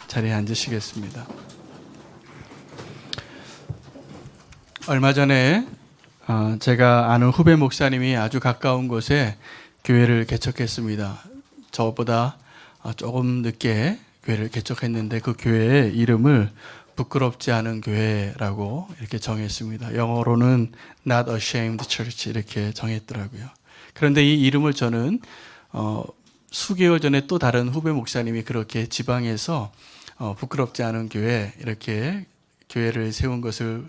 자리에 앉으시겠습니다. 얼마 전에 제가 아는 후배 목사님이 아주 가까운 곳에 교회를 개척했습니다. 저보다 조금 늦게 교회를 개척했는데 그 교회의 이름을 부끄럽지 않은 교회라고 이렇게 정했습니다. 영어로는 Not Ashamed Church 이렇게 정했더라고요. 그런데 이 이름을 저는 수개월 전에 또 다른 후배 목사님이 그렇게 지방에서 부끄럽지 않은 교회 이렇게 교회를 세운 것을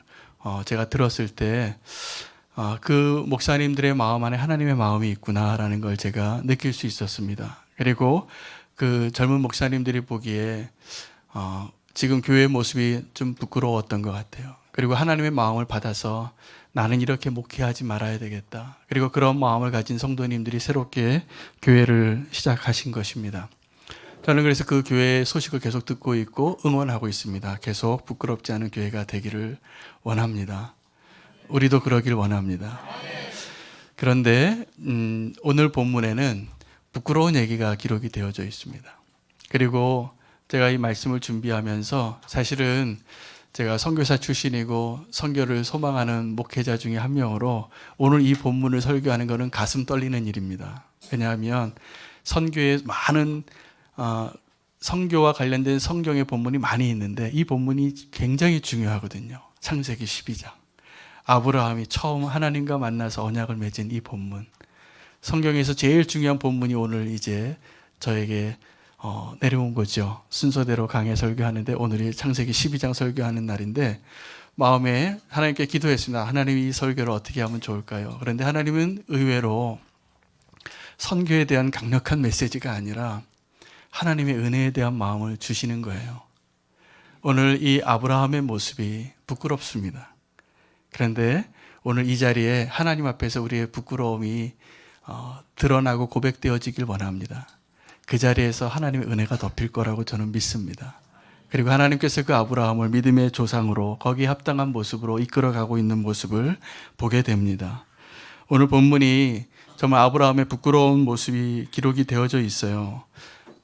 제가 들었을 때 그 목사님들의 마음 안에 하나님의 마음이 있구나라는 걸 제가 느낄 수 있었습니다. 그리고 그 젊은 목사님들이 보기에 지금 교회의 모습이 좀 부끄러웠던 것 같아요. 그리고 하나님의 마음을 받아서 나는 이렇게 목회하지 말아야 되겠다. 그리고 그런 마음을 가진 성도님들이 새롭게 교회를 시작하신 것입니다. 저는 그래서 그 교회의 소식을 계속 듣고 있고 응원하고 있습니다. 계속 부끄럽지 않은 교회가 되기를 원합니다. 우리도 그러길 원합니다. 그런데 오늘 본문에는 부끄러운 얘기가 기록이 되어져 있습니다. 그리고 제가 이 말씀을 준비하면서 사실은 제가 선교사 출신이고 선교를 소망하는 목회자 중에 한 명으로 오늘 이 본문을 설교하는 것은 가슴 떨리는 일입니다. 왜냐하면 선교에 많은 선교와 관련된 성경의 본문이 많이 있는데 이 본문이 굉장히 중요하거든요. 창세기 12장. 아브라함이 처음 하나님과 만나서 언약을 맺은 이 본문. 성경에서 제일 중요한 본문이 오늘 이제 저에게 내려온 거죠. 순서대로 강해 설교하는데 오늘이 창세기 12장 설교하는 날인데 마음에 하나님께 기도했습니다. 하나님 이 설교를 어떻게 하면 좋을까요? 그런데 하나님은 의외로 선교에 대한 강력한 메시지가 아니라 하나님의 은혜에 대한 마음을 주시는 거예요. 오늘 이 아브라함의 모습이 부끄럽습니다. 그런데 오늘 이 자리에 하나님 앞에서 우리의 부끄러움이 드러나고 고백되어지길 원합니다. 그 자리에서 하나님의 은혜가 덮일 거라고 저는 믿습니다. 그리고 하나님께서 그 아브라함을 믿음의 조상으로 거기에 합당한 모습으로 이끌어가고 있는 모습을 보게 됩니다. 오늘 본문이 정말 아브라함의 부끄러운 모습이 기록이 되어져 있어요.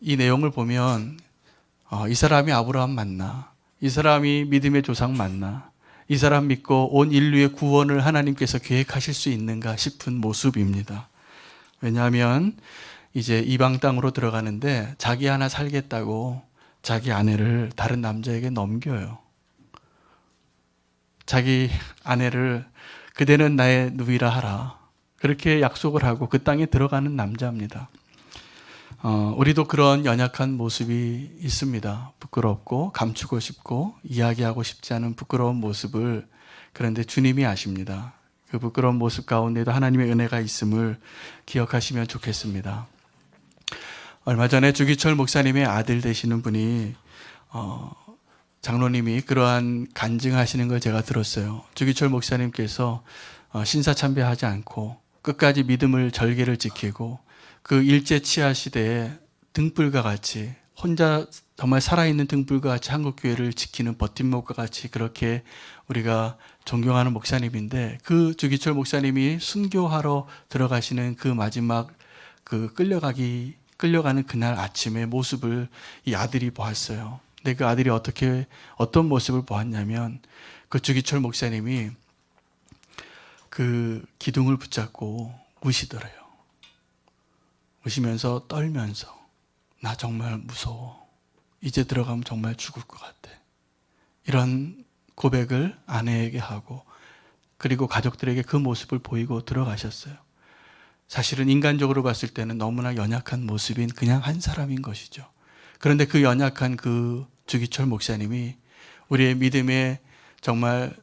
이 내용을 보면 이 사람이 아브라함 맞나? 이 사람이 믿음의 조상 맞나? 이 사람 믿고 온 인류의 구원을 하나님께서 계획하실 수 있는가 싶은 모습입니다. 왜냐하면 이제 이방 땅으로 들어가는데 자기 하나 살겠다고 자기 아내를 다른 남자에게 넘겨요. 자기 아내를 그대는 나의 누이라 하라. 그렇게 약속을 하고 그 땅에 들어가는 남자입니다. 우리도 그런 연약한 모습이 있습니다. 부끄럽고 감추고 싶고 이야기하고 싶지 않은 부끄러운 모습을 그런데 주님이 아십니다. 그 부끄러운 모습 가운데도 하나님의 은혜가 있음을 기억하시면 좋겠습니다. 얼마 전에 주기철 목사님의 아들 되시는 분이 장로님이 그러한 간증하시는 걸 제가 들었어요. 주기철 목사님께서 신사참배하지 않고 끝까지 믿음을 절개를 지키고 그 일제 치하 시대에 등불과 같이 혼자 정말 살아있는 등불과 같이 한국교회를 지키는 버팀목과 같이 그렇게 우리가 존경하는 목사님인데 그 주기철 목사님이 순교하러 들어가시는 그 마지막 그 끌려가는 그날 아침의 모습을 이 아들이 보았어요. 근데 그 아들이 어떤 모습을 보았냐면 그 주기철 목사님이 그 기둥을 붙잡고 우시더래요. 우시면서 떨면서 나 정말 무서워. 이제 들어가면 정말 죽을 것 같아. 이런 고백을 아내에게 하고 그리고 가족들에게 그 모습을 보이고 들어가셨어요. 사실은 인간적으로 봤을 때는 너무나 연약한 모습인 그냥 한 사람인 것이죠. 그런데 그 연약한 그 주기철 목사님이 우리의 믿음의 정말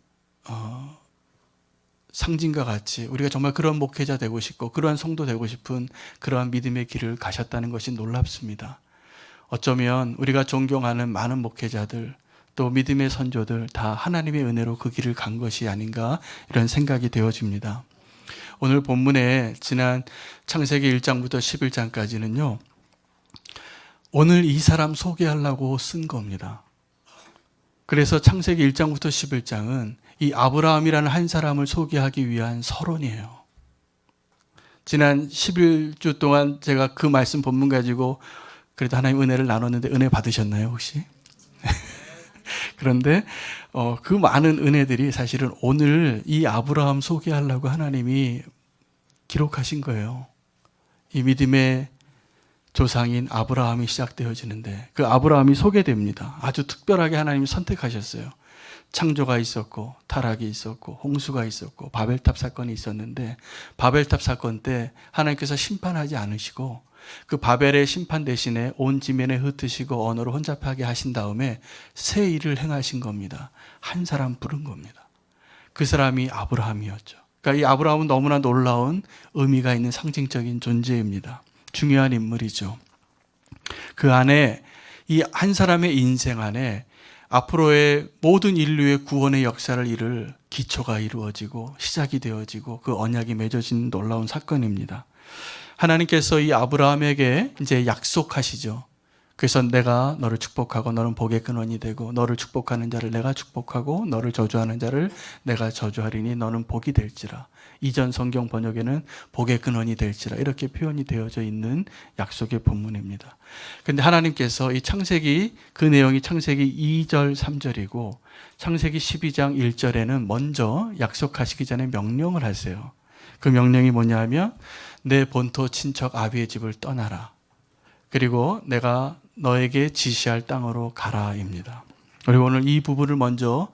상징과 같이 우리가 정말 그런 목회자 되고 싶고 그러한 성도 되고 싶은 그러한 믿음의 길을 가셨다는 것이 놀랍습니다. 어쩌면 우리가 존경하는 많은 목회자들 또 믿음의 선조들 다 하나님의 은혜로 그 길을 간 것이 아닌가 이런 생각이 되어집니다. 오늘 본문에 지난 창세기 1장부터 11장까지는요. 오늘 이 사람 소개하려고 쓴 겁니다. 그래서 창세기 1장부터 11장은 이 아브라함이라는 한 사람을 소개하기 위한 서론이에요. 지난 11주 동안 제가 그 말씀 본문 가지고 그래도 하나님 은혜를 나눴는데 은혜 받으셨나요, 혹시? 그런데 그 많은 은혜들이 사실은 오늘 이 아브라함 소개하려고 하나님이 기록하신 거예요. 이 믿음의 조상인 아브라함이 시작되어지는데 그 아브라함이 소개됩니다. 아주 특별하게 하나님이 선택하셨어요. 창조가 있었고 타락이 있었고 홍수가 있었고 바벨탑 사건이 있었는데 바벨탑 사건 때 하나님께서 심판하지 않으시고 그 바벨의 심판 대신에 온 지면에 흩으시고 언어로 혼잡하게 하신 다음에 새 일을 행하신 겁니다. 한 사람 부른 겁니다. 그 사람이 아브라함이었죠. 그러니까 이 아브라함은 너무나 놀라운 의미가 있는 상징적인 존재입니다. 중요한 인물이죠. 그 안에 이 한 사람의 인생 안에 앞으로의 모든 인류의 구원의 역사를 이룰 기초가 이루어지고 시작이 되어지고 그 언약이 맺어진 놀라운 사건입니다. 하나님께서 이 아브라함에게 이제 약속하시죠. 그래서 내가 너를 축복하고 너는 복의 근원이 되고 너를 축복하는 자를 내가 축복하고 너를 저주하는 자를 내가 저주하리니 너는 복이 될지라. 이전 성경 번역에는 복의 근원이 될지라 이렇게 표현이 되어져 있는 약속의 본문입니다. 그런데 하나님께서 이 창세기 그 내용이 창세기 2절 3절이고 창세기 12장 1절에는 먼저 약속하시기 전에 명령을 하세요. 그 명령이 뭐냐 하면 내 본토 친척 아비의 집을 떠나라. 그리고 내가 너에게 지시할 땅으로 가라입니다. 그리고 오늘 이 부분을 먼저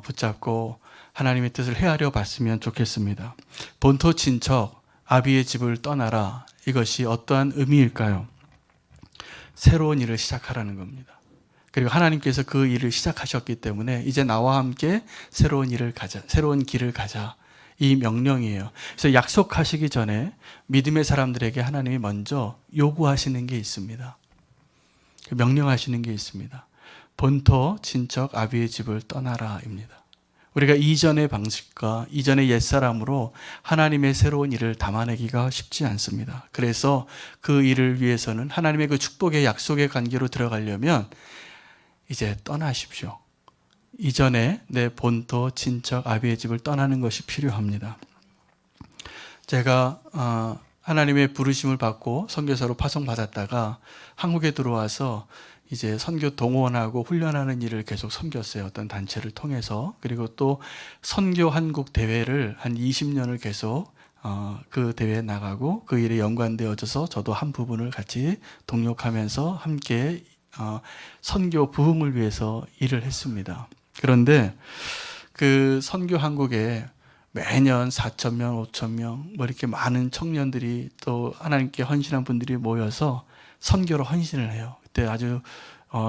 붙잡고 하나님의 뜻을 헤아려 봤으면 좋겠습니다. 본토 친척 아비의 집을 떠나라. 이것이 어떠한 의미일까요? 새로운 일을 시작하라는 겁니다. 그리고 하나님께서 그 일을 시작하셨기 때문에 이제 나와 함께 새로운 일을 가자, 새로운 길을 가자. 이 명령이에요. 그래서 약속하시기 전에 믿음의 사람들에게 하나님이 먼저 요구하시는 게 있습니다. 명령하시는 게 있습니다. 본토 친척 아비의 집을 떠나라입니다. 우리가 이전의 방식과 이전의 옛사람으로 하나님의 새로운 일을 담아내기가 쉽지 않습니다. 그래서 그 일을 위해서는 하나님의 그 축복의 약속의 관계로 들어가려면 이제 떠나십시오. 이전에 내 본토 친척 아비의 집을 떠나는 것이 필요합니다. 제가 하나님의 부르심을 받고 선교사로 파송받았다가 한국에 들어와서 이제 선교 동원하고 훈련하는 일을 계속 섬겼어요. 어떤 단체를 통해서. 그리고 또 선교 한국 대회를 한 20년을 계속 그 대회에 나가고 그 일에 연관되어져서 저도 한 부분을 같이 동력하면서 함께 선교 부흥을 위해서 일을 했습니다. 그런데 그 선교 한국에 매년 4,000명, 5,000명 뭐 이렇게 많은 청년들이 또 하나님께 헌신한 분들이 모여서 선교로 헌신을 해요. 그때 아주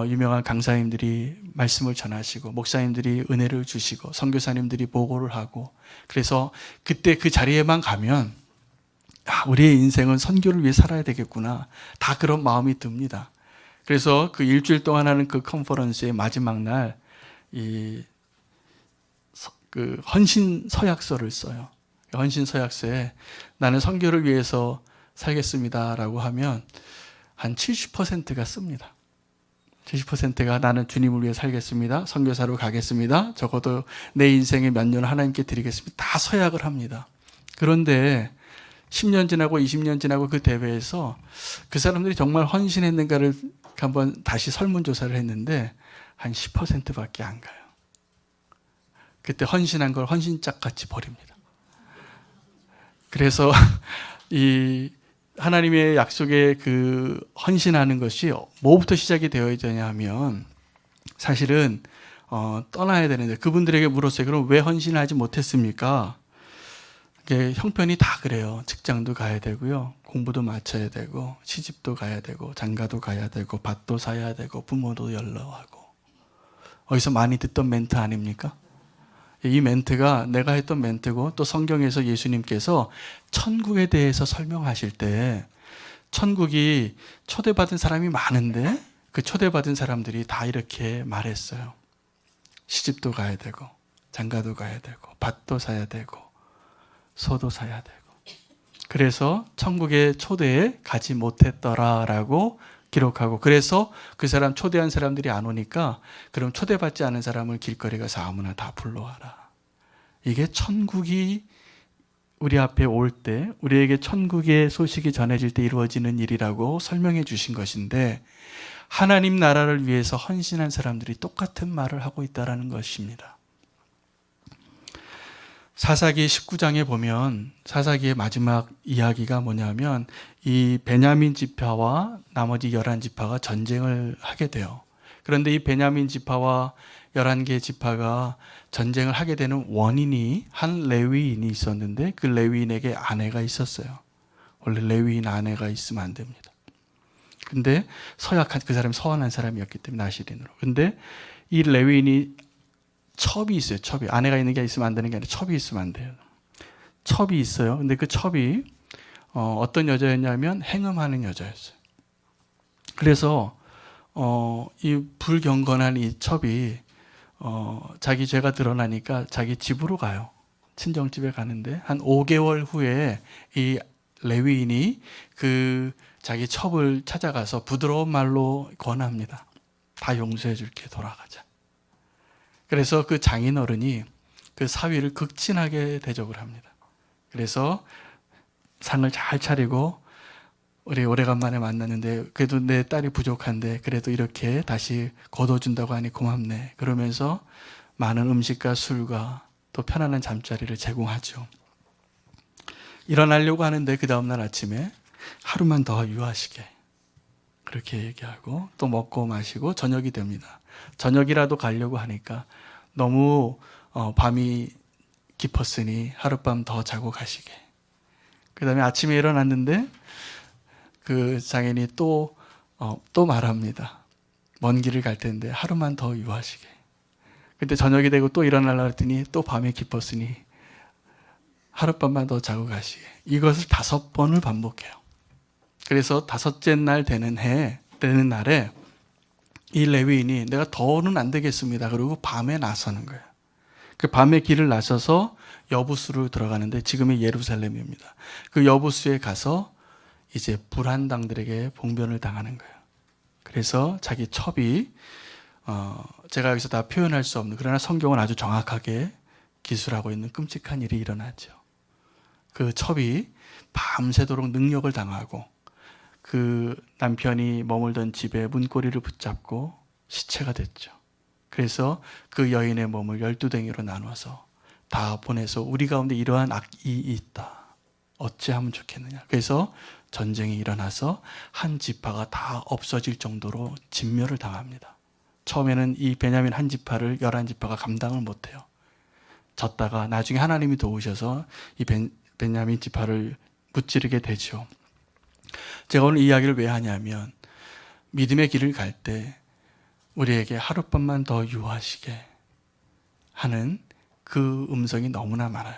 유명한 강사님들이 말씀을 전하시고 목사님들이 은혜를 주시고 선교사님들이 보고를 하고 그래서 그때 그 자리에만 가면 우리의 인생은 선교를 위해 살아야 되겠구나. 다 그런 마음이 듭니다. 그래서 그 일주일 동안 하는 그 컨퍼런스의 마지막 날 그 헌신 서약서를 써요. 헌신 서약서에 나는 선교를 위해서 살겠습니다라고 하면 한 70%가 씁니다. 70%가 나는 주님을 위해 살겠습니다. 선교사로 가겠습니다. 적어도 내 인생의 몇 년을 하나님께 드리겠습니다. 다 서약을 합니다. 그런데 10년 지나고 20년 지나고 그 대회에서 그 사람들이 정말 헌신했는가를 한번 다시 설문조사를 했는데 한 10%밖에 안 가요. 그때 헌신한 걸 헌신짝 같이 버립니다. 그래서 이 하나님의 약속에 그 헌신하는 것이 뭐부터 시작이 되어야 되냐 하면 사실은 떠나야 되는데 그분들에게 물었어요. 그럼 왜 헌신하지 못했습니까? 형편이 다 그래요. 직장도 가야 되고요. 공부도 마쳐야 되고 시집도 가야 되고 장가도 가야 되고 밭도 사야 되고 부모도 연로하고. 어디서 많이 듣던 멘트 아닙니까? 이 멘트가 내가 했던 멘트고 또 성경에서 예수님께서 천국에 대해서 설명하실 때 천국이 초대받은 사람이 많은데 그 초대받은 사람들이 다 이렇게 말했어요. 시집도 가야 되고 장가도 가야 되고 밭도 사야 되고 소도 사야 되고 그래서 천국의 초대에 가지 못했더라라고 기록하고 그래서 그 사람 초대한 사람들이 안 오니까 그럼 초대받지 않은 사람을 길거리 가서 아무나 다 불러와라. 이게 천국이 우리 앞에 올 때 우리에게 천국의 소식이 전해질 때 이루어지는 일이라고 설명해 주신 것인데 하나님 나라를 위해서 헌신한 사람들이 똑같은 말을 하고 있다는 것입니다. 사사기 19장에 보면 사사기의 마지막 이야기가 뭐냐면 이 베냐민 지파와 나머지 11지파가 전쟁을 하게 돼요. 그런데 이 베냐민 지파와 11개 지파가 전쟁을 하게 되는 원인이 한 레위인이 있었는데 그 레위인에게 아내가 있었어요. 원래 레위인 아내가 있으면 안 됩니다. 근데 서약한 그 사람이 서원한 사람이었기 때문에 나시린으로. 근데 이 레위인이 첩이 있어요. 첩이. 아내가 있는 게 있으면 안 되는 게 아니라 첩이 있으면 안 돼요. 첩이 있어요. 근데 그 첩이 어떤 여자였냐면 행음하는 여자였어요. 그래서 이 불경건한 이 첩이 자기 죄가 드러나니까 자기 집으로 가요. 친정집에 가는데 한 5개월 후에 이 레위인이 그 자기 첩을 찾아가서 부드러운 말로 권합니다. 다 용서해 줄게, 돌아가자. 그래서 그 장인어른이 그 사위를 극진하게 대접을 합니다. 그래서 상을 잘 차리고 우리 오래간만에 만났는데 그래도 내 딸이 부족한데 그래도 이렇게 다시 거둬준다고 하니 고맙네. 그러면서 많은 음식과 술과 또 편안한 잠자리를 제공하죠. 일어나려고 하는데 그 다음날 아침에 하루만 더 유하시게 그렇게 얘기하고 또 먹고 마시고 저녁이 됩니다. 저녁이라도 가려고 하니까 너무 밤이 깊었으니 하룻밤 더 자고 가시게. 그 다음에 아침에 일어났는데 그 장인이 또 말합니다. 먼 길을 갈 텐데 하루만 더 유하시게. 그때 저녁이 되고 또 일어나려고 했더니 또 밤이 깊었으니 하룻밤만 더 자고 가시게. 이것을 5번을 반복해요. 그래서 5째 날 되는 날에 이 레위인이 내가 더는 안 되겠습니다. 그리고 밤에 나서는 거예요. 그 밤에 길을 나서서 여부수로 들어가는데 지금의 예루살렘입니다. 그 여부수에 가서 이제 불한당들에게 봉변을 당하는 거예요. 그래서 자기 첩이 제가 여기서 다 표현할 수 없는 그러나 성경은 아주 정확하게 기술하고 있는 끔찍한 일이 일어나죠. 그 첩이 밤새도록 능력을 당하고 그 남편이 머물던 집에 문고리를 붙잡고 시체가 됐죠. 그래서 그 여인의 몸을 12댕이로 나눠서 다 보내서 우리 가운데 이러한 악이 있다. 어찌하면 좋겠느냐. 그래서 전쟁이 일어나서 한 지파가 다 없어질 정도로 진멸을 당합니다. 처음에는 이 베냐민 한 지파를 11지파가 감당을 못해요. 졌다가 나중에 하나님이 도우셔서 이 베냐민 지파를 무찌르게 되죠. 제가 오늘 이 이야기를 왜 하냐면 믿음의 길을 갈 때 우리에게 하룻밤만 더 유하시게 하는 그 음성이 너무나 많아요.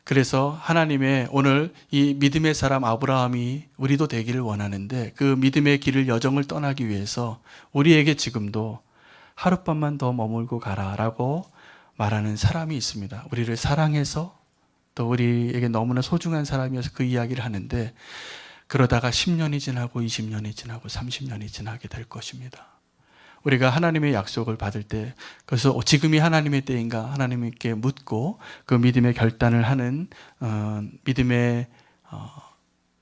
그래서 하나님의 오늘 이 믿음의 사람 아브라함이 우리도 되기를 원하는데 그 믿음의 길을 여정을 떠나기 위해서 우리에게 지금도 하룻밤만 더 머물고 가라라고 말하는 사람이 있습니다. 우리를 사랑해서 또 우리에게 너무나 소중한 사람이어서 그 이야기를 하는데 그러다가 10년이 지나고 20년이 지나고 30년이 지나게 될 것입니다. 우리가 하나님의 약속을 받을 때 그래서 지금이 하나님의 때인가 하나님께 묻고 그 믿음의 결단을 하는 믿음의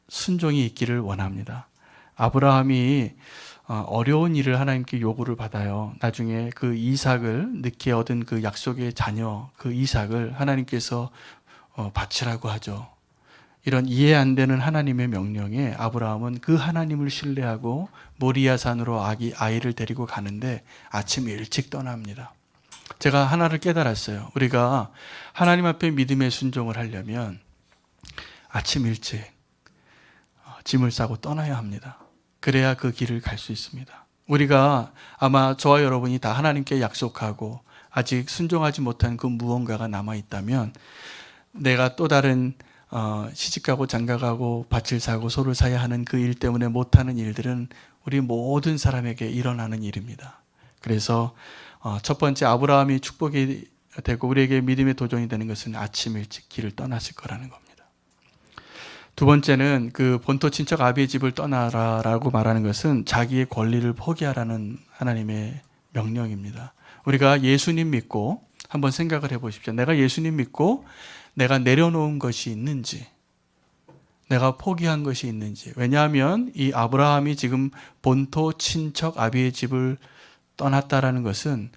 순종이 있기를 원합니다. 아브라함이 어려운 일을 하나님께 요구를 받아요. 나중에 그 이삭을 늦게 얻은 그 약속의 자녀 그 이삭을 하나님께서 바치라고 하죠. 이런 이해 안 되는 하나님의 명령에 아브라함은 그 하나님을 신뢰하고 모리아산으로 아이를 데리고 가는데 아침 일찍 떠납니다. 제가 하나를 깨달았어요. 우리가 하나님 앞에 믿음의 순종을 하려면 아침 일찍 짐을 싸고 떠나야 합니다. 그래야 그 길을 갈 수 있습니다. 우리가 아마 저와 여러분이 다 하나님께 약속하고 아직 순종하지 못한 그 무언가가 남아있다면 내가 또 다른 시집가고 장가가고 밭을 사고 소를 사야 하는 그 일 때문에 못하는 일들은 우리 모든 사람에게 일어나는 일입니다. 그래서 첫 번째 아브라함이 축복이 되고 우리에게 믿음의 도전이 되는 것은 아침 일찍 길을 떠났을 거라는 겁니다. 두 번째는 그 본토 친척 아비의 집을 떠나라라고 말하는 것은 자기의 권리를 포기하라는 하나님의 명령입니다. 우리가 예수님 믿고 한번 생각을 해보십시오. 내가 예수님 믿고 내가 내려놓은 것이 있는지, 내가 포기한 것이 있는지. 왜냐하면 이 아브라함이 지금 본토 친척 아비의 집을 떠났다라는 것은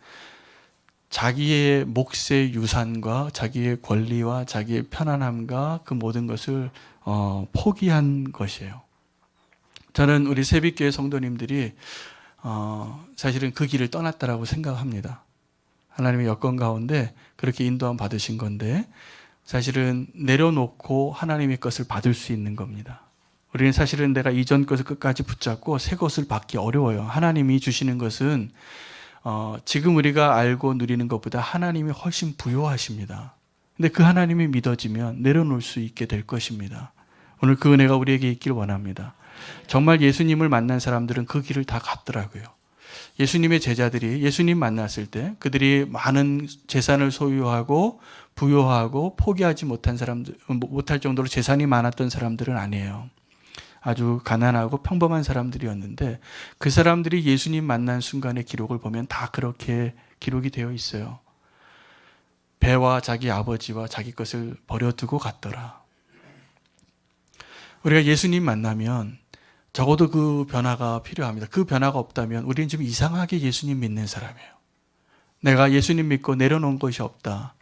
자기의 몫의 유산과 자기의 권리와 자기의 편안함과 그 모든 것을 포기한 것이에요. 저는 우리 새빛교회 성도님들이 사실은 그 길을 떠났다라고 생각합니다. 하나님의 여건 가운데 그렇게 인도함 받으신 건데 사실은 내려놓고 하나님의 것을 받을 수 있는 겁니다. 우리는 사실은 내가 이전 것을 끝까지 붙잡고 새 것을 받기 어려워요. 하나님이 주시는 것은 지금 우리가 알고 누리는 것보다 하나님이 훨씬 부요하십니다. 근데 그 하나님이 믿어지면 내려놓을 수 있게 될 것입니다. 오늘 그 은혜가 우리에게 있길 원합니다. 정말 예수님을 만난 사람들은 그 길을 다 갔더라고요. 예수님의 제자들이 예수님 만났을 때 그들이 많은 재산을 소유하고 부유하고 포기하지 못할 정도로 재산이 많았던 사람들은 아니에요. 아주 가난하고 평범한 사람들이었는데 그 사람들이 예수님 만난 순간의 기록을 보면 다 그렇게 기록이 되어 있어요. 배와 자기 아버지와 자기 것을 버려두고 갔더라. 우리가 예수님 만나면 적어도 그 변화가 필요합니다. 그 변화가 없다면 우리는 지금 이상하게 예수님 믿는 사람이에요. 내가 예수님 믿고 내려놓은 것이 없다.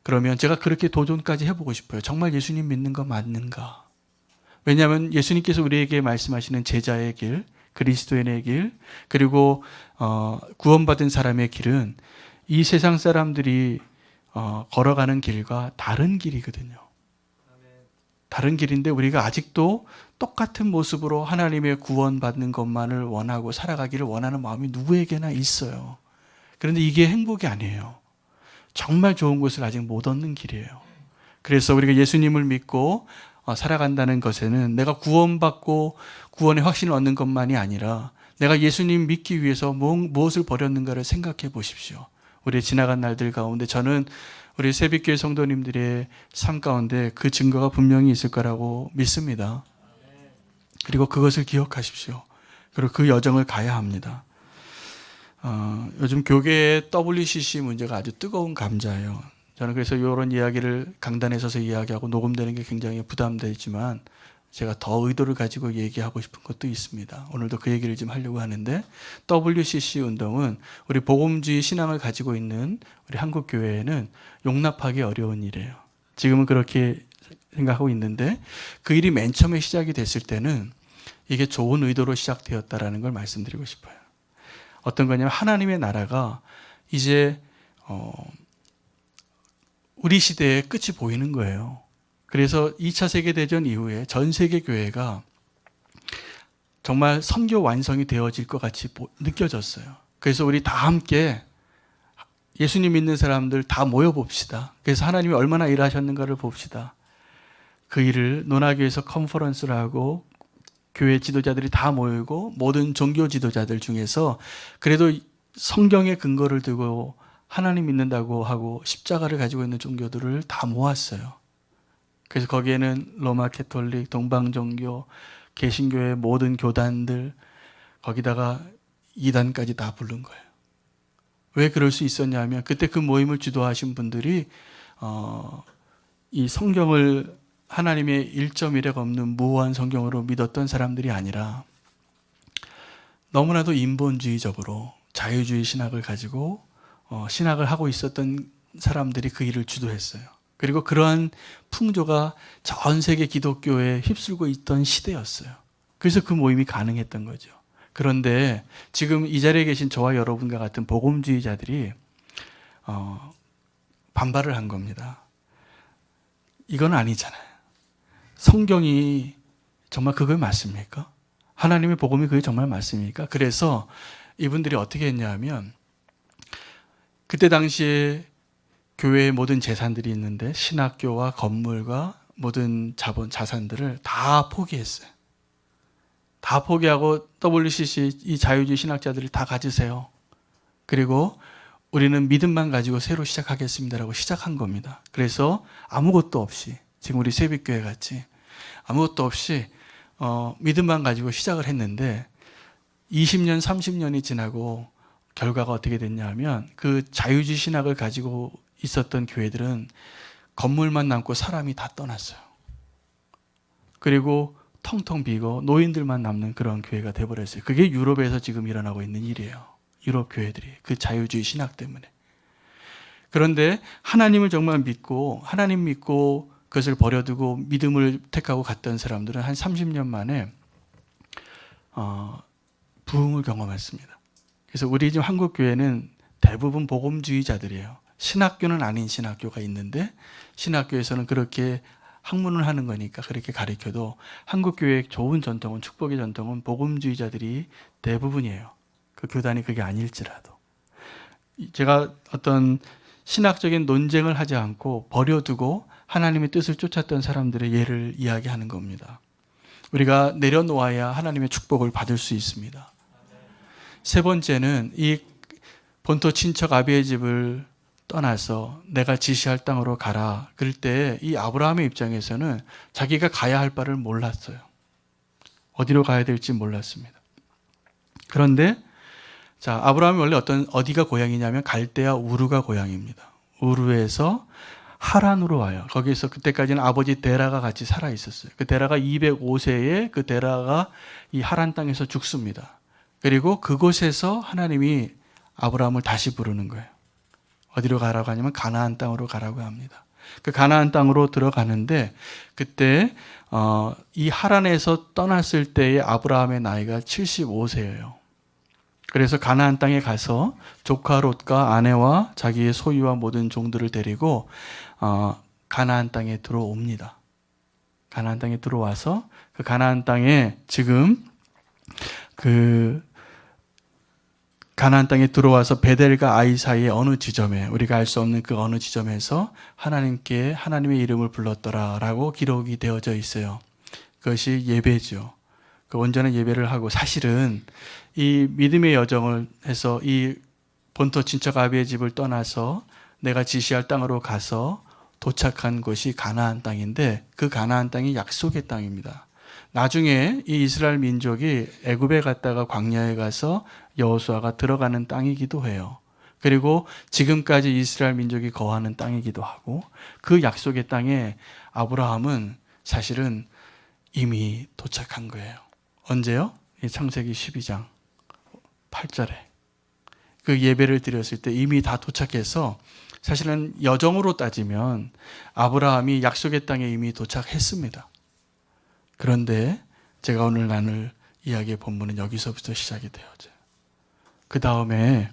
그러면 제가 그렇게 도전까지 해보고 싶어요. 정말 예수님 믿는 거 맞는가? 왜냐하면 예수님께서 우리에게 말씀하시는 제자의 길, 그리스도인의 길, 그리고 구원받은 사람의 길은 이 세상 사람들이 걸어가는 길과 다른 길이거든요. 다른 길인데 우리가 아직도 똑같은 모습으로 하나님의 구원받는 것만을 원하고 살아가기를 원하는 마음이 누구에게나 있어요. 그런데 이게 행복이 아니에요. 정말 좋은 것을 아직 못 얻는 길이에요. 그래서 우리가 예수님을 믿고 살아간다는 것에는 내가 구원받고 구원의 확신을 얻는 것만이 아니라 내가 예수님 믿기 위해서 무엇을 버렸는가를 생각해 보십시오. 우리 지나간 날들 가운데 저는 우리 새빛교회 성도님들의 삶 가운데 그 증거가 분명히 있을 거라고 믿습니다. 그리고 그것을 기억하십시오. 그리고 그 여정을 가야 합니다. 요즘 교계의 WCC 문제가 아주 뜨거운 감자예요. 저는 그래서 이런 이야기를 강단에 서서 이야기하고 녹음되는 게 굉장히 부담되지만 제가 더 의도를 가지고 얘기하고 싶은 것도 있습니다. 오늘도 그 얘기를 좀 하려고 하는데 WCC 운동은 우리 복음주의 신앙을 가지고 있는 우리 한국 교회에는 용납하기 어려운 일이에요. 지금은 그렇게 생각하고 있는데 그 일이 맨 처음에 시작이 됐을 때는 이게 좋은 의도로 시작되었다라는 걸 말씀드리고 싶어요. 어떤 거냐면 하나님의 나라가 이제 우리 시대의 끝이 보이는 거예요. 그래서 2차 세계대전 이후에 전 세계 교회가 정말 선교 완성이 되어질 것 같이 느껴졌어요. 그래서 우리 다 함께 예수님 믿는 사람들 다 모여봅시다. 그래서 하나님이 얼마나 일하셨는가를 봅시다. 그 일을 논하기 위해서 컨퍼런스를 하고 교회 지도자들이 다 모이고 모든 종교 지도자들 중에서 그래도 성경의 근거를 두고 하나님 믿는다고 하고 십자가를 가지고 있는 종교들을 다 모았어요. 그래서 거기에는 로마 캐톨릭, 동방종교, 개신교의 모든 교단들 거기다가 이단까지 다 부른 거예요. 왜 그럴 수 있었냐면 그때 그 모임을 주도하신 분들이 이 성경을 하나님의 1.1획 없는 무한 성경으로 믿었던 사람들이 아니라 너무나도 인본주의적으로 자유주의 신학을 가지고 신학을 하고 있었던 사람들이 그 일을 주도했어요. 그리고 그러한 풍조가 전 세계 기독교에 휩쓸고 있던 시대였어요. 그래서 그 모임이 가능했던 거죠. 그런데 지금 이 자리에 계신 저와 여러분과 같은 복음주의자들이 반발을 한 겁니다. 이건 아니잖아요. 성경이 정말 그게 맞습니까? 하나님의 복음이 그게 정말 맞습니까? 그래서 이분들이 어떻게 했냐면 그때 당시에 교회의 모든 재산들이 있는데 신학교와 건물과 모든 자산들을 다 포기했어요. 다 포기하고 WCC 이 자유주의 신학자들을 다 가지세요. 그리고 우리는 믿음만 가지고 새로 시작하겠습니다라고 시작한 겁니다. 그래서 아무것도 없이 지금 우리 새빛교회 같이 아무것도 없이 믿음만 가지고 시작을 했는데 20년, 30년이 지나고 결과가 어떻게 됐냐 하면 그 자유주의 신학을 가지고 있었던 교회들은 건물만 남고 사람이 다 떠났어요. 그리고 텅텅 비고 노인들만 남는 그런 교회가 돼버렸어요. 그게 유럽에서 지금 일어나고 있는 일이에요. 유럽 교회들이 그 자유주의 신학 때문에. 그런데 하나님을 정말 믿고 하나님 믿고 그것을 버려두고 믿음을 택하고 갔던 사람들은 한 30년 만에 부흥을 경험했습니다. 그래서 우리 지금 한국 교회는 대부분 복음주의자들이에요. 신학교는 아닌 신학교가 있는데 신학교에서는 그렇게 학문을 하는 거니까 그렇게 가르쳐도 한국 교회의 좋은 전통은 축복의 전통은 복음주의자들이 대부분이에요. 그 교단이 그게 아닐지라도. 제가 어떤 신학적인 논쟁을 하지 않고 버려두고 하나님의 뜻을 쫓았던 사람들의 예를 이야기하는 겁니다. 우리가 내려놓아야 하나님의 축복을 받을 수 있습니다. 세 번째는 이 본토 친척 아비의 집을 떠나서 내가 지시할 땅으로 가라. 그럴 때 이 아브라함의 입장에서는 자기가 가야 할 바를 몰랐어요. 어디로 가야 될지 몰랐습니다. 그런데 자, 아브라함이 원래 어디가 고향이냐면 갈대아 우르가 고향입니다. 우르에서 하란으로 와요. 거기서 그때까지는 아버지 데라가 같이 살아 있었어요. 그 데라가 205세에 그 데라가 이 하란 땅에서 죽습니다. 그리고 그곳에서 하나님이 아브라함을 다시 부르는 거예요. 어디로 가라고 하냐면 가나안 땅으로 가라고 합니다. 그 가나안 땅으로 들어가는데 그때 이 하란에서 떠났을 때의 아브라함의 나이가 75세예요. 그래서 가나안 땅에 가서 조카 롯과 아내와 자기의 소유와 모든 종들을 데리고 가나안 땅에 들어옵니다. 가나안 땅에 들어와서 그 가나안 땅에 지금 가나안 땅에 들어와서 베델과 아이 사이의 어느 지점에 우리가 알 수 없는 그 어느 지점에서 하나님의 이름을 불렀더라라고 기록이 되어져 있어요. 그것이 예배죠. 그 온전한 예배를 하고 사실은 이 믿음의 여정을 해서 이 본토 친척 아비의 집을 떠나서 내가 지시할 땅으로 가서 도착한 곳이 가나안 땅인데 그 가나안 땅이 약속의 땅입니다. 나중에 이 이스라엘 민족이 애굽에 갔다가 광야에 가서 여호수아가 들어가는 땅이기도 해요. 그리고 지금까지 이스라엘 민족이 거하는 땅이기도 하고 그 약속의 땅에 아브라함은 사실은 이미 도착한 거예요. 언제요? 창세기 12장 8절에 그 예배를 드렸을 때 이미 다 도착해서 사실은 여정으로 따지면 아브라함이 약속의 땅에 이미 도착했습니다. 그런데 제가 오늘 나눌 이야기의 본문은 여기서부터 시작이 되어져요. 그 다음에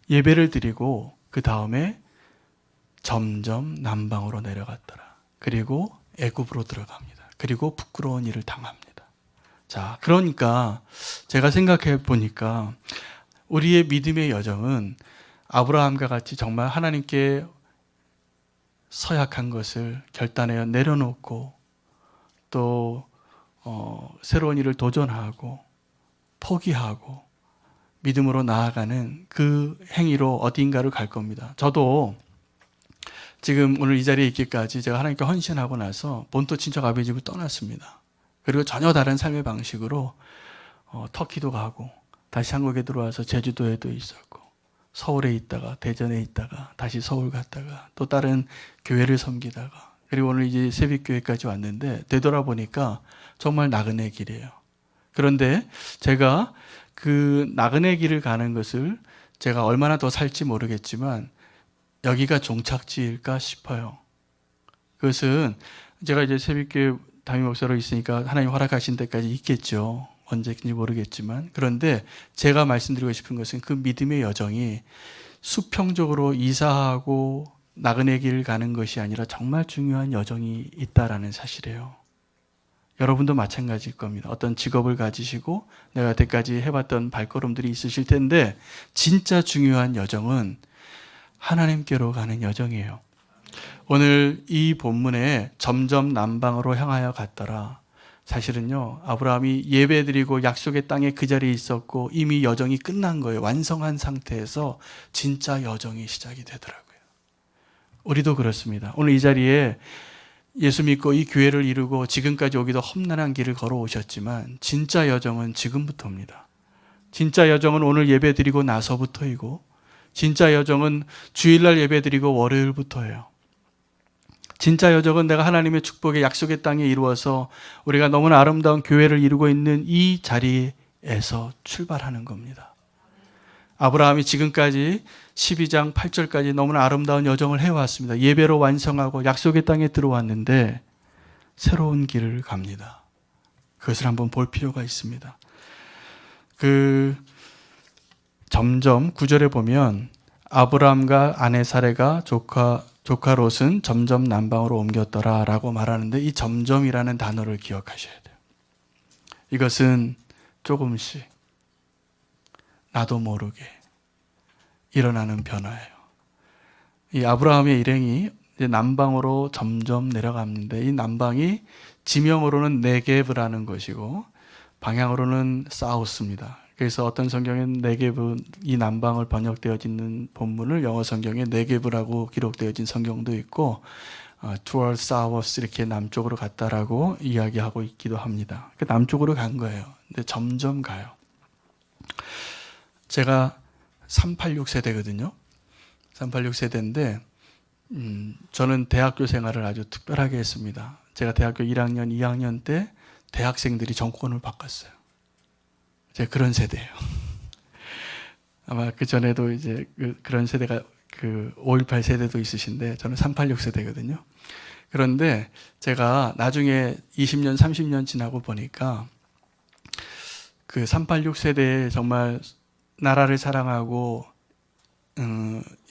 예배를 드리고 그 다음에 점점 남방으로 내려갔더라. 그리고 애굽으로 들어갑니다. 그리고 부끄러운 일을 당합니다. 자, 그러니까 제가 생각해 보니까 우리의 믿음의 여정은 아브라함과 같이 정말 하나님께 서약한 것을 결단하여 내려놓고 또 새로운 일을 도전하고 포기하고 믿음으로 나아가는 그 행위로 어딘가를 갈 겁니다. 저도 지금 오늘 이 자리에 있기까지 제가 하나님께 헌신하고 나서 본토 친척 아버지 집을 떠났습니다. 그리고 전혀 다른 삶의 방식으로 터키도 가고 다시 한국에 들어와서 제주도에도 있었고 서울에 있다가 대전에 있다가 다시 서울 갔다가 또 다른 교회를 섬기다가 그리고 오늘 이제 새벽교회까지 왔는데 되돌아보니까 정말 나그네 길이에요. 그런데 제가 그 나그네 길을 가는 것을 제가 얼마나 더 살지 모르겠지만 여기가 종착지일까 싶어요. 그것은 제가 이제 새벽교회 담임 목사로 있으니까 하나님 허락하신 데까지 있겠죠. 언제인지 모르겠지만. 그런데 제가 말씀드리고 싶은 것은 그 믿음의 여정이 수평적으로 이사하고 나그네 길을 가는 것이 아니라 정말 중요한 여정이 있다라는 사실이에요. 여러분도 마찬가지일 겁니다. 어떤 직업을 가지시고 내가 여태까지 해봤던 발걸음들이 있으실 텐데 진짜 중요한 여정은 하나님께로 가는 여정이에요. 오늘 이 본문에 점점 남방으로 향하여 갔더라. 사실은요, 아브라함이 예배드리고 약속의 땅에 그 자리에 있었고 이미 여정이 끝난 거예요. 완성한 상태에서 진짜 여정이 시작이 되더라고요. 우리도 그렇습니다. 오늘 이 자리에 예수 믿고 이 교회를 이루고 지금까지 오기도 험난한 길을 걸어오셨지만 진짜 여정은 지금부터입니다. 진짜 여정은 오늘 예배드리고 나서부터이고 진짜 여정은 주일날 예배드리고 월요일부터예요. 진짜 여정은 내가 하나님의 축복의 약속의 땅에 이루어서 우리가 너무나 아름다운 교회를 이루고 있는 이 자리에서 출발하는 겁니다. 아브라함이 지금까지 12장 8절까지 너무나 아름다운 여정을 해왔습니다. 예배로 완성하고 약속의 땅에 들어왔는데 새로운 길을 갑니다. 그것을 한번 볼 필요가 있습니다. 점점 9절에 보면 아브라함과 아내 사레가 조카 롯은 점점 남방으로 옮겼더라 라고 말하는데 이 점점이라는 단어를 기억하셔야 돼요. 이것은 조금씩 나도 모르게 일어나는 변화예요. 이 아브라함의 일행이 이제 남방으로 점점 내려가는데 이 남방이 지명으로는 네게브라는 것이고 방향으로는 사우스입니다. 그래서 어떤 성경에는 네게브, 이 남방을 번역되어지는 본문을 영어 성경에 네게브라고 기록되어진 성경도 있고 toward south 이렇게 남쪽으로 갔다라고 이야기하고 있기도 합니다. 남쪽으로 간 거예요. 근데 점점 가요. 제가 386 세대거든요. 386 세대인데 저는 대학교 생활을 아주 특별하게 했습니다. 제가 대학교 1학년, 2학년 때 대학생들이 정권을 바꿨어요. 제가 그런 세대예요. 아마 그 전에도 이제 그런 세대가 5.18 세대도 있으신데 저는 386 세대거든요. 그런데 제가 나중에 20년, 30년 지나고 보니까 그 386 세대에 정말 나라를 사랑하고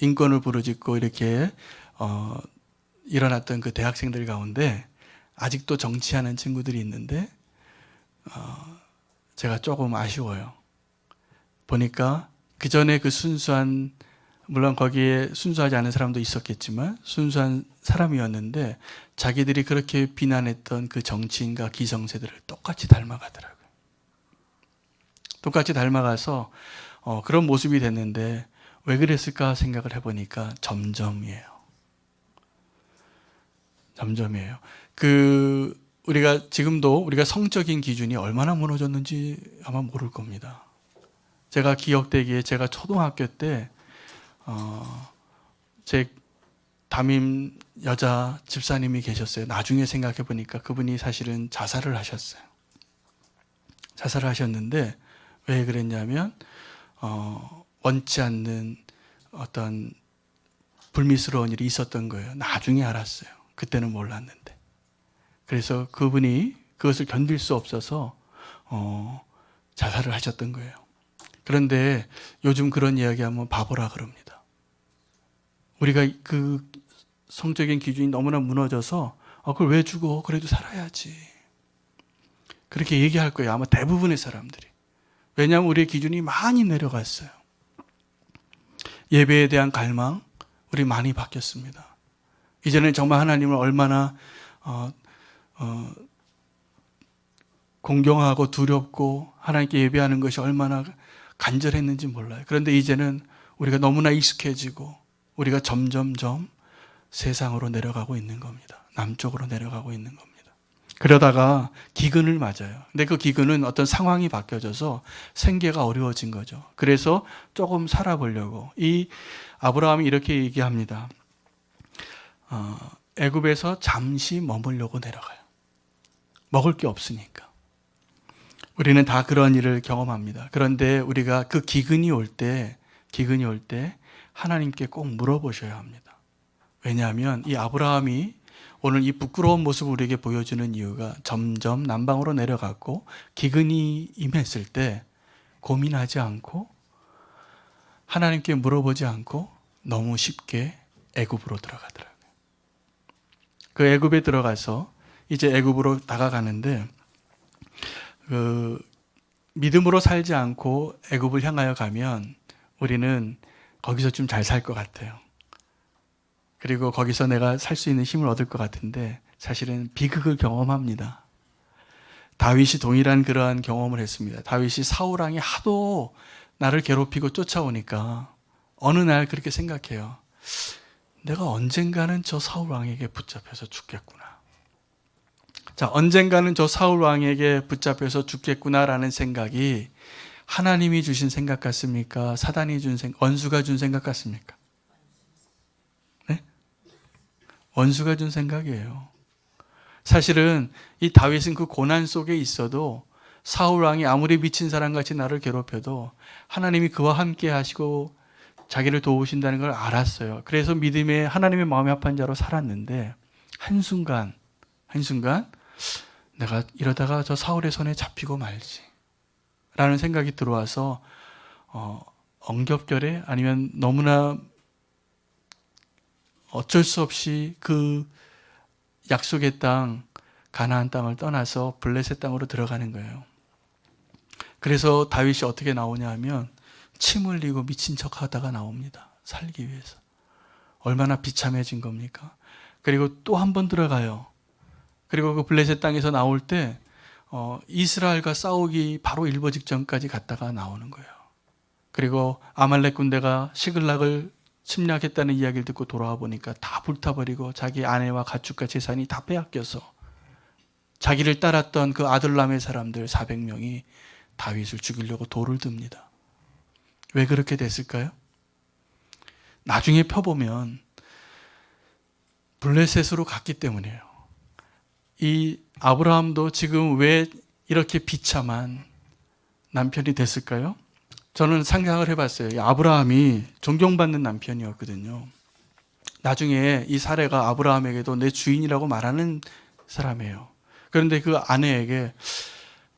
인권을 부르짖고 이렇게 일어났던 그 대학생들 가운데 아직도 정치하는 친구들이 있는데 제가 조금 아쉬워요. 보니까 그 전에 그 순수한, 물론 거기에 순수하지 않은 사람도 있었겠지만 순수한 사람이었는데 자기들이 그렇게 비난했던 그 정치인과 기성세대를 똑같이 닮아가더라고요. 똑같이 닮아가서 그런 모습이 됐는데 왜 그랬을까 생각을 해보니까 점점이에요. 점점이에요. 우리가 지금도 우리가 성적인 기준이 얼마나 무너졌는지 아마 모를 겁니다. 제가 기억되기에 제가 초등학교 때 제 담임 여자 집사님이 계셨어요. 나중에 생각해 보니까 그분이 사실은 자살을 하셨어요. 자살을 하셨는데 왜 그랬냐면 원치 않는 어떤 불미스러운 일이 있었던 거예요. 나중에 알았어요. 그때는 몰랐는데. 그래서 그분이 그것을 견딜 수 없어서 자살을 하셨던 거예요. 그런데 요즘 그런 이야기하면 바보라 그럽니다. 우리가 그 성적인 기준이 너무나 무너져서 그걸 왜 죽어? 그래도 살아야지. 그렇게 얘기할 거예요. 아마 대부분의 사람들이. 왜냐하면 우리의 기준이 많이 내려갔어요. 예배에 대한 갈망, 우리 많이 바뀌었습니다. 이제는 정말 하나님을 얼마나 공경하고 두렵고 하나님께 예배하는 것이 얼마나 간절했는지 몰라요. 그런데 이제는 우리가 너무나 익숙해지고 우리가 점점점 세상으로 내려가고 있는 겁니다. 남쪽으로 내려가고 있는 겁니다. 그러다가 기근을 맞아요. 근데 그 기근은 어떤 상황이 바뀌어져서 생계가 어려워진 거죠. 그래서 조금 살아보려고 이 아브라함이 이렇게 얘기합니다. 애굽에서 잠시 머물려고 내려가요. 먹을 게 없으니까. 우리는 다 그런 일을 경험합니다. 그런데 우리가 그 기근이 올 때 하나님께 꼭 물어보셔야 합니다. 왜냐하면 이 아브라함이 오늘 이 부끄러운 모습을 우리에게 보여주는 이유가 점점 남방으로 내려갔고 기근이 임했을 때 고민하지 않고 하나님께 물어보지 않고 너무 쉽게 애굽으로 들어가더라고요. 그 애굽에 들어가서 이제 애굽으로 다가가는데 믿음으로 살지 않고 애굽을 향하여 가면 우리는 거기서 좀 잘 살 것 같아요. 그리고 거기서 내가 살 수 있는 힘을 얻을 것 같은데 사실은 비극을 경험합니다. 다윗이 동일한 그러한 경험을 했습니다. 다윗이 사울 왕이 하도 나를 괴롭히고 쫓아오니까 어느 날 그렇게 생각해요. 내가 언젠가는 저 사울 왕에게 붙잡혀서 죽겠구나. 자, 언젠가는 저 사울 왕에게 붙잡혀서 죽겠구나라는 생각이 하나님이 주신 생각 같습니까? 사단이 준 생각, 원수가 준 생각 같습니까? 네? 원수가 준 생각이에요. 사실은 이 다윗은 그 고난 속에 있어도 사울 왕이 아무리 미친 사람같이 나를 괴롭혀도 하나님이 그와 함께 하시고 자기를 도우신다는 걸 알았어요. 그래서 믿음에 하나님의 마음이 합한 자로 살았는데 한순간 내가 이러다가 저 사울의 손에 잡히고 말지 라는 생각이 들어와서 엉겹결에 아니면 너무나 어쩔 수 없이 그 약속의 땅 가나안 땅을 떠나서 블레셋 땅으로 들어가는 거예요. 그래서 다윗이 어떻게 나오냐 하면 침 흘리고 미친 척 하다가 나옵니다. 살기 위해서. 얼마나 비참해진 겁니까? 그리고 또 한 번 들어가요. 그리고 그 블레셋 땅에서 나올 때 이스라엘과 싸우기 바로 일보 직전까지 갔다가 나오는 거예요. 그리고 아말렉 군대가 시글락을 침략했다는 이야기를 듣고 돌아와 보니까 다 불타버리고 자기 아내와 가축과 재산이 다 빼앗겨서 자기를 따랐던 그 아둘람의 사람들 400명이 다윗을 죽이려고 돌을 듭니다. 왜 그렇게 됐을까요? 나중에 펴보면 블레셋으로 갔기 때문이에요. 이 아브라함도 지금 왜 이렇게 비참한 남편이 됐을까요? 저는 상상을 해봤어요. 이 아브라함이 존경받는 남편이었거든요. 나중에 이 사례가 아브라함에게도 내 주인이라고 말하는 사람이에요. 그런데 그 아내에게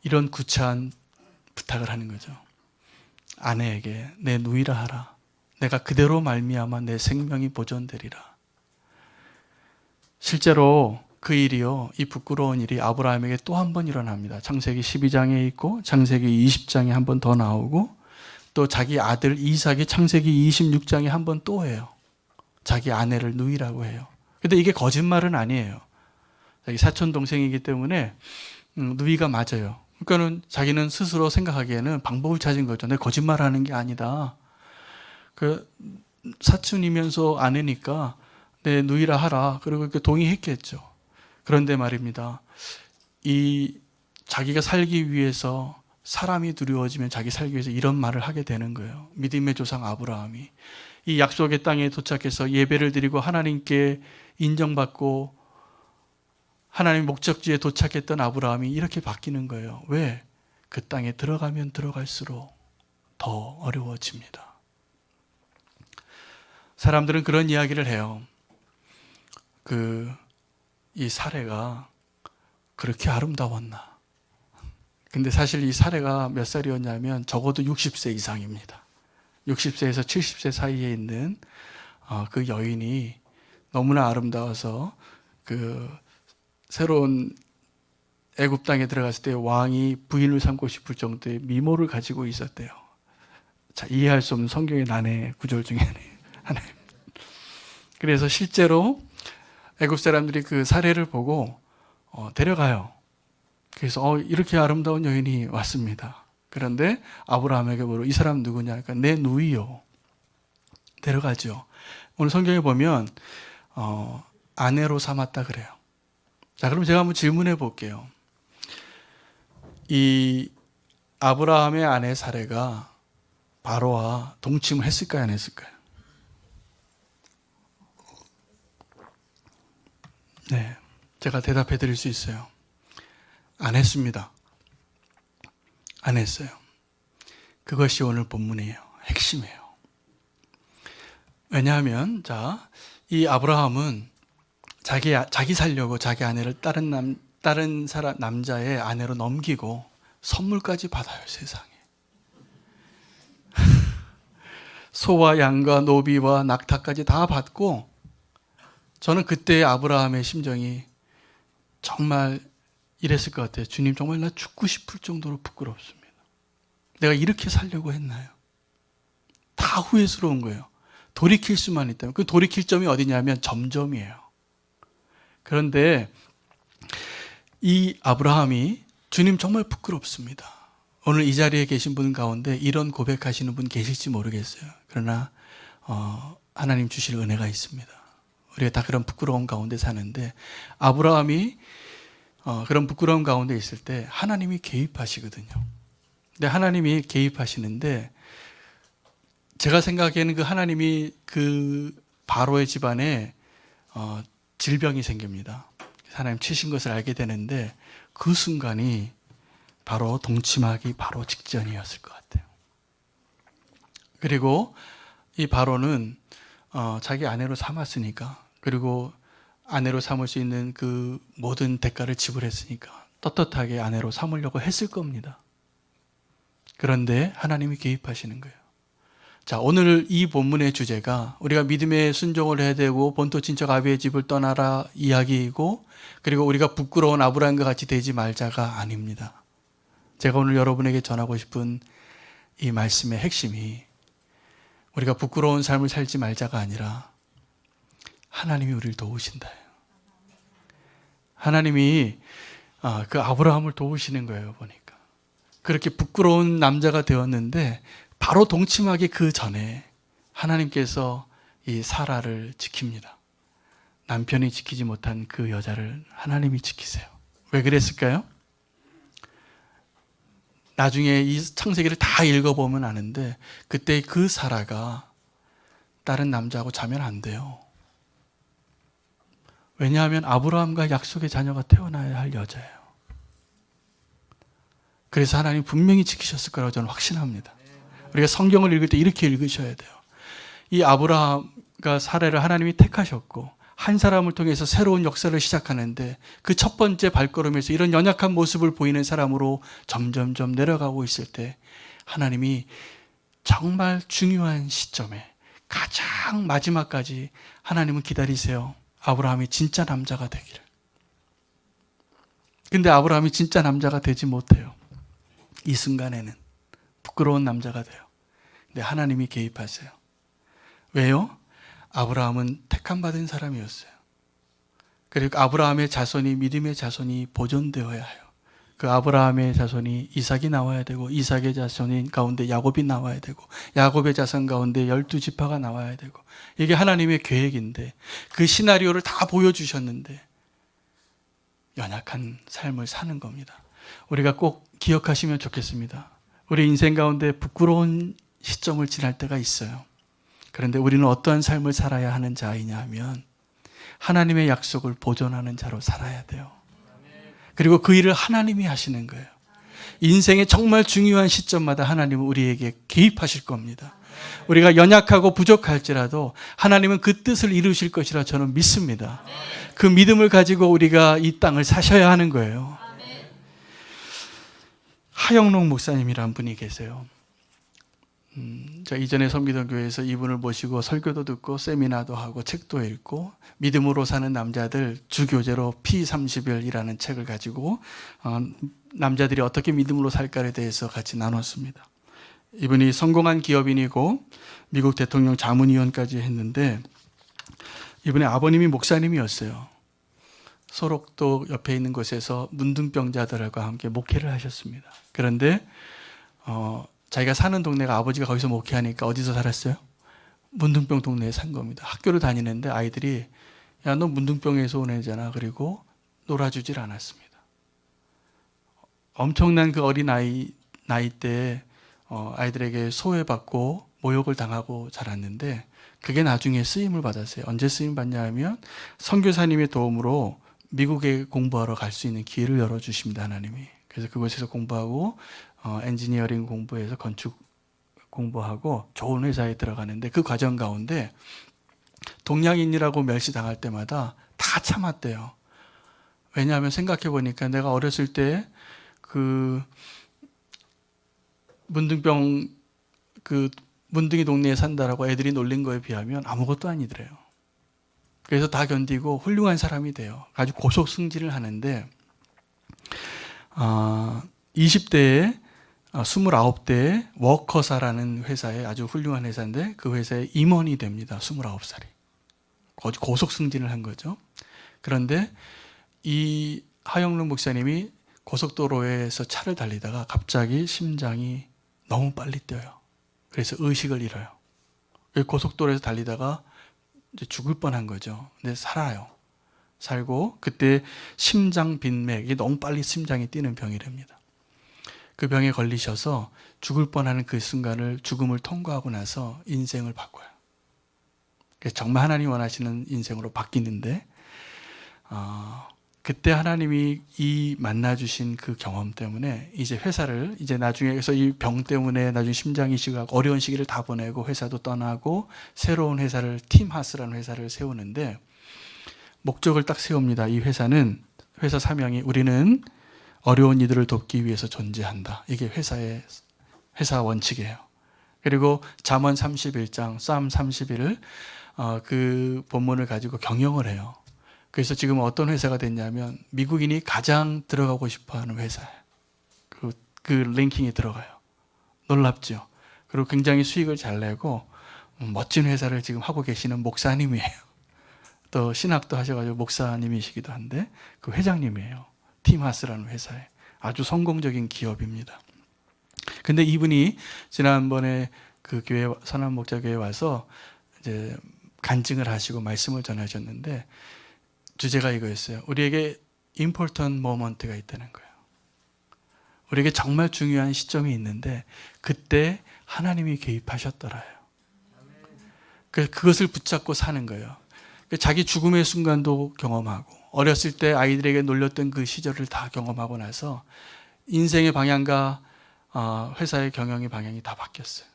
이런 구차한 부탁을 하는 거죠. 아내에게 내 누이라 하라. 내가 그대로 말미암아 내 생명이 보존되리라. 실제로 그 일이요, 이 부끄러운 일이 아브라함에게 또 한 번 일어납니다. 창세기 12장에 있고 창세기 20장에 한 번 더 나오고 또 자기 아들 이삭이 창세기 26장에 한 번 또 해요. 자기 아내를 누이라고 해요. 근데 이게 거짓말은 아니에요. 자기 사촌 동생이기 때문에 누이가 맞아요. 그러니까는 자기는 스스로 생각하기에는 방법을 찾은 거죠. 내 거짓말하는 게 아니다. 그 사촌이면서 아내니까 내 누이라 하라. 그리고 이렇게 동의했겠죠. 그런데 말입니다. 이 자기가 살기 위해서 사람이 두려워지면 자기 살기 위해서 이런 말을 하게 되는 거예요. 믿음의 조상 아브라함이 이 약속의 땅에 도착해서 예배를 드리고 하나님께 인정받고 하나님 목적지에 도착했던 아브라함이 이렇게 바뀌는 거예요. 왜? 그 땅에 들어가면 들어갈수록 더 어려워집니다. 사람들은 그런 이야기를 해요. 이 사례가 그렇게 아름다웠나? 근데 사실 이 사례가 몇 살이었냐면 적어도 60세 이상입니다. 60세에서 70세 사이에 있는 그 여인이 너무나 아름다워서 그 새로운 애굽 땅에 들어갔을 때 왕이 부인을 삼고 싶을 정도의 미모를 가지고 있었대요. 자, 이해할 수 없는 성경의 난해 구절 중에 하나입니다. 그래서 실제로 애굽 사람들이 그 사례를 보고 데려가요. 그래서 이렇게 아름다운 여인이 왔습니다. 그런데 아브라함에게 물어 이 사람 누구냐? 그러니까 내 누이요. 데려가죠. 오늘 성경에 보면 아내로 삼았다 그래요. 자, 그럼 제가 한번 질문해 볼게요. 이 아브라함의 아내 사례가 바로와 동침을 했을까요, 안 했을까요? 네, 제가 대답해 드릴 수 있어요. 안 했습니다. 안 했어요. 그것이 오늘 본문이에요. 핵심이에요. 왜냐하면 이 아브라함은 자기 살려고 자기 아내를 다른 남자의 아내로 넘기고 선물까지 받아요, 세상에. 소와 양과 노비와 낙타까지 다 받고 저는 그때 아브라함의 심정이 정말 이랬을 것 같아요. 주님, 정말 나 죽고 싶을 정도로 부끄럽습니다. 내가 이렇게 살려고 했나요? 다 후회스러운 거예요. 돌이킬 수만 있다면. 그 돌이킬 점이 어디냐면 점점이에요. 그런데 이 아브라함이 주님 정말 부끄럽습니다. 오늘 이 자리에 계신 분 가운데 이런 고백하시는 분 계실지 모르겠어요. 그러나 하나님 주실 은혜가 있습니다. 우리가 다 그런 부끄러움 가운데 사는데 아브라함이 그런 부끄러움 가운데 있을 때 하나님이 개입하시거든요. 근데 하나님이 개입하시는데 제가 생각하기에는 그 하나님이 그 바로의 집안에 질병이 생깁니다. 하나님 치신 것을 알게 되는데 그 순간이 바로 동침하기 바로 직전이었을 것 같아요. 그리고 이 바로는 자기 아내로 삼았으니까, 그리고 아내로 삼을 수 있는 그 모든 대가를 지불했으니까 떳떳하게 아내로 삼으려고 했을 겁니다. 그런데 하나님이 개입하시는 거예요. 자, 오늘 이 본문의 주제가 우리가 믿음의 순종을 해야 되고 본토 친척 아비의 집을 떠나라 이야기이고, 그리고 우리가 부끄러운 아브라함과 같이 되지 말자가 아닙니다. 제가 오늘 여러분에게 전하고 싶은 이 말씀의 핵심이 우리가 부끄러운 삶을 살지 말자가 아니라 하나님이 우리를 도우신다예요. 하나님이 그 아브라함을 도우시는 거예요. 보니까 그렇게 부끄러운 남자가 되었는데 바로 동침하기 그 전에 하나님께서 이 사라를 지킵니다. 남편이 지키지 못한 그 여자를 하나님이 지키세요. 왜 그랬을까요? 나중에 이 창세기를 다 읽어보면 아는데 그때 그 사라가 다른 남자하고 자면 안 돼요. 왜냐하면 아브라함과 약속의 자녀가 태어나야 할 여자예요. 그래서 하나님 분명히 지키셨을 거라고 저는 확신합니다. 우리가 성경을 읽을 때 이렇게 읽으셔야 돼요. 이 아브라함과 사라를 하나님이 택하셨고 한 사람을 통해서 새로운 역사를 시작하는데 그 첫 번째 발걸음에서 이런 연약한 모습을 보이는 사람으로 점점점 내려가고 있을 때 하나님이 정말 중요한 시점에 가장 마지막까지 하나님은 기다리세요. 아브라함이 진짜 남자가 되기를. 근데 아브라함이 진짜 남자가 되지 못해요. 이 순간에는 부끄러운 남자가 돼요. 근데 하나님이 개입하세요. 왜요? 아브라함은 택함받은 사람이었어요. 그리고 아브라함의 자손이, 믿음의 자손이 보존되어야 해요. 그 아브라함의 자손이 이삭이 나와야 되고, 이삭의 자손인 가운데 야곱이 나와야 되고, 야곱의 자손 가운데 12지파가 나와야 되고, 이게 하나님의 계획인데 그 시나리오를 다 보여주셨는데 연약한 삶을 사는 겁니다. 우리가 꼭 기억하시면 좋겠습니다. 우리 인생 가운데 부끄러운 시점을 지날 때가 있어요. 그런데 우리는 어떠한 삶을 살아야 하는 자이냐 하면 하나님의 약속을 보존하는 자로 살아야 돼요. 그리고 그 일을 하나님이 하시는 거예요. 인생의 정말 중요한 시점마다 하나님은 우리에게 개입하실 겁니다. 우리가 연약하고 부족할지라도 하나님은 그 뜻을 이루실 것이라 저는 믿습니다. 그 믿음을 가지고 우리가 이 땅을 사셔야 하는 거예요. 하영록 목사님이라는 분이 계세요. 제가 이전에 섬기던 교회에서 이분을 모시고 설교도 듣고 세미나도 하고 책도 읽고 믿음으로 사는 남자들 주교제로 P30일이라는 책을 가지고 남자들이 어떻게 믿음으로 살까에 대해서 같이 나눴습니다. 이분이 성공한 기업인이고 미국 대통령 자문위원까지 했는데 이분의 아버님이 목사님이었어요. 소록도 옆에 있는 곳에서 문둥병자들과 함께 목회를 하셨습니다. 그런데 자기가 사는 동네가 아버지가 거기서 목회하니까 어디서 살았어요? 문둥병 동네에 산 겁니다. 학교를 다니는데 아이들이 야, 너 문둥병에서 온 애잖아. 그리고 놀아주질 않았습니다. 엄청난 그 어린 나이 때에 아이들에게 소외받고 모욕을 당하고 자랐는데 그게 나중에 쓰임을 받았어요. 언제 쓰임 받냐 하면 선교사님의 도움으로 미국에 공부하러 갈 수 있는 기회를 열어주십니다. 하나님이. 그래서 그곳에서 공부하고 엔지니어링 공부해서 건축 공부하고 좋은 회사에 들어가는데 그 과정 가운데 동양인이라고 멸시당할 때마다 다 참았대요. 왜냐하면 생각해 보니까 내가 어렸을 때 그 문둥병 그 문둥이 동네에 산다라고 애들이 놀린 거에 비하면 아무것도 아니더래요. 그래서 다 견디고 훌륭한 사람이 돼요. 아주 고속 승진을 하는데 20대에 29대에 워커사라는 회사에 아주 훌륭한 회사인데 그 회사의 임원이 됩니다. 29살이. 아주 고속 승진을 한 거죠. 그런데 이 하영록 목사님이 고속도로에서 차를 달리다가 갑자기 심장이 너무 빨리 뛰어요. 그래서 의식을 잃어요. 고속도로에서 달리다가 이제 죽을 뻔한 거죠. 근데 살아요. 살고 그때 심장 빈맥, 이게 너무 빨리 심장이 뛰는 병이랍니다. 그 병에 걸리셔서 죽을 뻔하는 그 순간을 죽음을 통과하고 나서 인생을 바꿔요. 그래서 정말 하나님 원하시는 인생으로 바뀌는데 그때 하나님이 이 만나주신 그 경험 때문에 이제 회사를 이제 나중에 그래서 이 병 때문에 나중에 심장 이식하고 어려운 시기를 다 보내고 회사도 떠나고 새로운 회사를 팀하스라는 회사를 세우는데 목적을 딱 세웁니다. 이 회사는 회사 사명이 우리는 어려운 이들을 돕기 위해서 존재한다. 이게 회사 원칙이에요. 그리고 잠언 31장, 쌈 31을 그 본문을 가지고 경영을 해요. 그래서 지금 어떤 회사가 됐냐면 미국인이 가장 들어가고 싶어하는 회사예요. 그 랭킹에 들어가요. 놀랍죠. 그리고 굉장히 수익을 잘 내고 멋진 회사를 지금 하고 계시는 목사님이에요. 또 신학도 하셔가지고 목사님이시기도 한데 그 회장님이에요. 팀하스라는 회사에 아주 성공적인 기업입니다. 근데 이분이 지난번에 그 교회 선한 목자 교회에 와서 이제 간증을 하시고 말씀을 전하셨는데 주제가 이거였어요. 우리에게 important moment가 있다는 거예요. 우리에게 정말 중요한 시점이 있는데 그때 하나님이 개입하셨더라요. 그래서 그것을 붙잡고 사는 거예요. 자기 죽음의 순간도 경험하고 어렸을 때 아이들에게 놀렸던 그 시절을 다 경험하고 나서 인생의 방향과 회사의 경영의 방향이 다 바뀌었어요.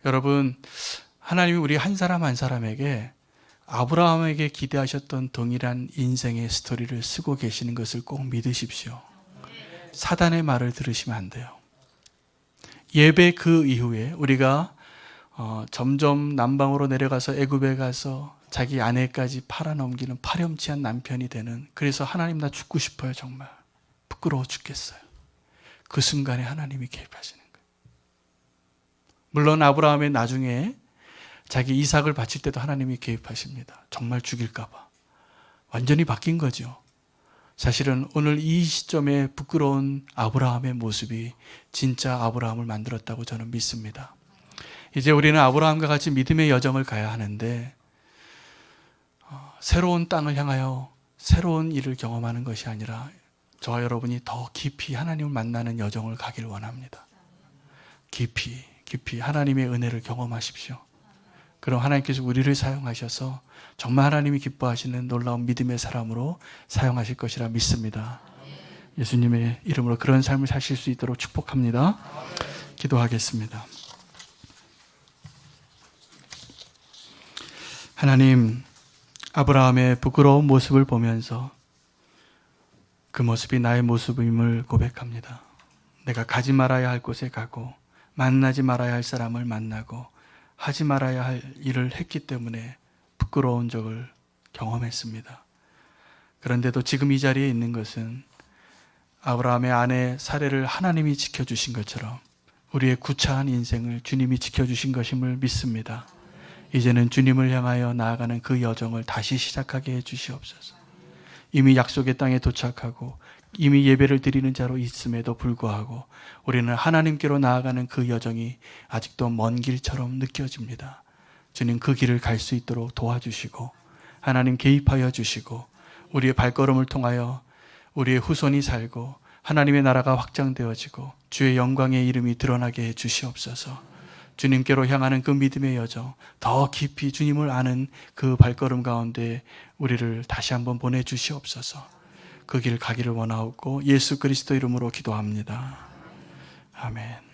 여러분, 하나님이 우리 한 사람 한 사람에게 아브라함에게 기대하셨던 동일한 인생의 스토리를 쓰고 계시는 것을 꼭 믿으십시오. 사단의 말을 들으시면 안 돼요. 예배 그 이후에 우리가 점점 남방으로 내려가서 애굽에 가서 자기 아내까지 팔아넘기는 파렴치한 남편이 되는, 그래서 하나님 나 죽고 싶어요. 정말 부끄러워 죽겠어요. 그 순간에 하나님이 개입하시는 거예요. 물론 아브라함의 나중에 자기 이삭을 바칠 때도 하나님이 개입하십니다. 정말 죽일까 봐. 완전히 바뀐 거죠. 사실은 오늘 이 시점에 부끄러운 아브라함의 모습이 진짜 아브라함을 만들었다고 저는 믿습니다. 이제 우리는 아브라함과 같이 믿음의 여정을 가야 하는데 새로운 땅을 향하여 새로운 일을 경험하는 것이 아니라 저와 여러분이 더 깊이 하나님을 만나는 여정을 가길 원합니다. 깊이 하나님의 은혜를 경험하십시오. 그럼 하나님께서 우리를 사용하셔서 정말 하나님이 기뻐하시는 놀라운 믿음의 사람으로 사용하실 것이라 믿습니다. 예수님의 이름으로 그런 삶을 사실 수 있도록 축복합니다. 기도하겠습니다. 하나님, 아브라함의 부끄러운 모습을 보면서 그 모습이 나의 모습임을 고백합니다. 내가 가지 말아야 할 곳에 가고 만나지 말아야 할 사람을 만나고 하지 말아야 할 일을 했기 때문에 부끄러운 적을 경험했습니다. 그런데도 지금 이 자리에 있는 것은 아브라함의 아내 사례를 하나님이 지켜주신 것처럼 우리의 구차한 인생을 주님이 지켜주신 것임을 믿습니다. 이제는 주님을 향하여 나아가는 그 여정을 다시 시작하게 해주시옵소서. 이미 약속의 땅에 도착하고 이미 예배를 드리는 자로 있음에도 불구하고 우리는 하나님께로 나아가는 그 여정이 아직도 먼 길처럼 느껴집니다. 주님, 그 길을 갈 수 있도록 도와주시고 하나님 개입하여 주시고 우리의 발걸음을 통하여 우리의 후손이 살고 하나님의 나라가 확장되어지고 주의 영광의 이름이 드러나게 해 주시옵소서. 주님께로 향하는 그 믿음의 여정, 더 깊이 주님을 아는 그 발걸음 가운데 우리를 다시 한번 보내주시옵소서. 그 길 가기를 원하옵고 예수 그리스도 이름으로 기도합니다. 아멘.